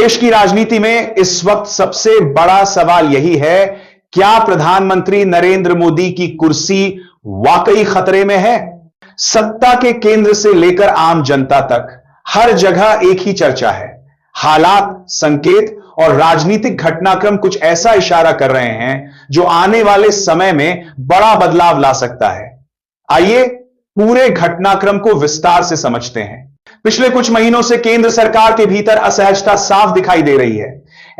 देश की राजनीति में इस वक्त सबसे बड़ा सवाल यही है, क्या प्रधानमंत्री नरेंद्र मोदी की कुर्सी वाकई खतरे में है? सत्ता के केंद्र से लेकर आम जनता तक हर जगह एक ही चर्चा है। हालात, संकेत और राजनीतिक घटनाक्रम कुछ ऐसा इशारा कर रहे हैं जो आने वाले समय में बड़ा बदलाव ला सकता है। आइए पूरे घटनाक्रम को विस्तार से समझते हैं। पिछले कुछ महीनों से केंद्र सरकार के भीतर असहजता साफ दिखाई दे रही है।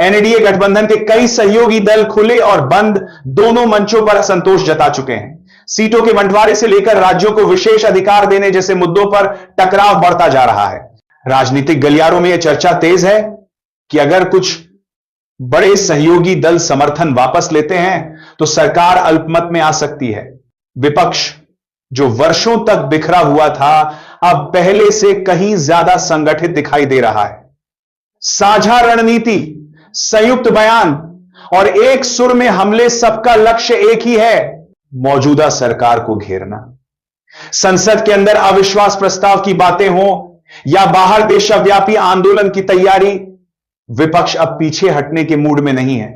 एनडीए गठबंधन के कई सहयोगी दल खुले और बंद दोनों मंचों पर असंतोष जता चुके हैं। सीटों के बंटवारे से लेकर राज्यों को विशेष अधिकार देने जैसे मुद्दों पर टकराव बढ़ता जा रहा है। राजनीतिक गलियारों में यह चर्चा तेज है कि अगर कुछ बड़े सहयोगी दल समर्थन वापस लेते हैं तो सरकार अल्पमत में आ सकती है। विपक्ष जो वर्षों तक बिखरा हुआ था, अब पहले से कहीं ज्यादा संगठित दिखाई दे रहा है। साझा रणनीति, संयुक्त बयान और एक सुर में हमले, सबका लक्ष्य एक ही है, मौजूदा सरकार को घेरना। संसद के अंदर अविश्वास प्रस्ताव की बातें हो या बाहर देशव्यापी आंदोलन की तैयारी, विपक्ष अब पीछे हटने के मूड में नहीं है।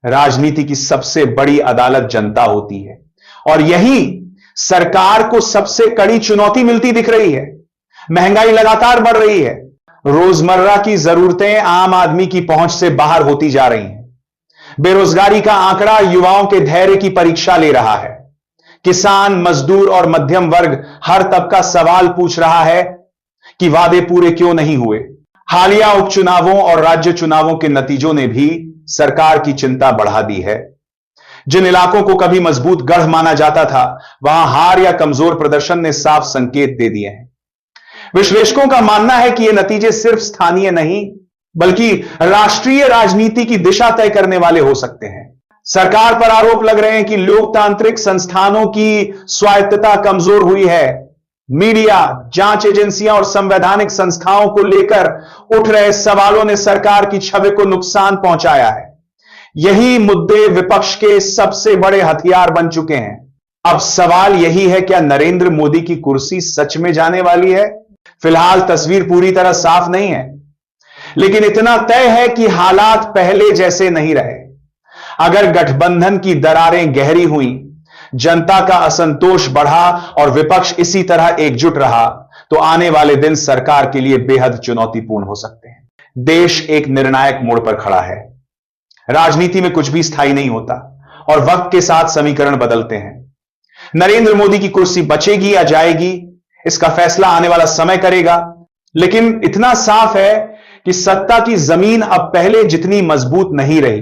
राजनीति की सबसे बड़ी अदालत जनता होती है और यही सरकार को सबसे कड़ी चुनौती मिलती दिख रही है। महंगाई लगातार बढ़ रही है, रोजमर्रा की जरूरतें आम आदमी की पहुंच से बाहर होती जा रही हैं। बेरोजगारी का आंकड़ा युवाओं के धैर्य की परीक्षा ले रहा है। किसान, मजदूर और मध्यम वर्ग हर तबका सवाल पूछ रहा है कि वादे पूरे क्यों नहीं हुए। हालिया उपचुनावों और राज्य चुनावों के नतीजों ने भी सरकार की चिंता बढ़ा दी है। जिन इलाकों को कभी मजबूत गढ़ माना जाता था, वहां हार या कमजोर प्रदर्शन ने साफ संकेत दे दिए हैं। विश्लेषकों का मानना है कि ये नतीजे सिर्फ स्थानीय नहीं बल्कि राष्ट्रीय राजनीति की दिशा तय करने वाले हो सकते हैं। सरकार पर आरोप लग रहे हैं कि लोकतांत्रिक संस्थानों की स्वायत्तता कमजोर हुई है। मीडिया, जांच एजेंसियां और संवैधानिक संस्थाओं को लेकर उठ रहे सवालों ने सरकार की छवि को नुकसान पहुंचाया है। यही मुद्दे विपक्ष के सबसे बड़े हथियार बन चुके हैं। अब सवाल यही है, क्या नरेंद्र मोदी की कुर्सी सच में जाने वाली है? फिलहाल तस्वीर पूरी तरह साफ नहीं है, लेकिन इतना तय है कि हालात पहले जैसे नहीं रहे। अगर गठबंधन की दरारें गहरी हुई, जनता का असंतोष बढ़ा और विपक्ष इसी तरह एकजुट रहा, तो आने वाले दिन सरकार के लिए बेहद चुनौतीपूर्ण हो सकते हैं। देश एक निर्णायक मोड़ पर खड़ा है। राजनीति में कुछ भी स्थायी नहीं होता और वक्त के साथ समीकरण बदलते हैं। नरेंद्र मोदी की कुर्सी बचेगी या जाएगी, इसका फैसला आने वाला समय करेगा। लेकिन इतना साफ है कि सत्ता की जमीन अब पहले जितनी मजबूत नहीं रही।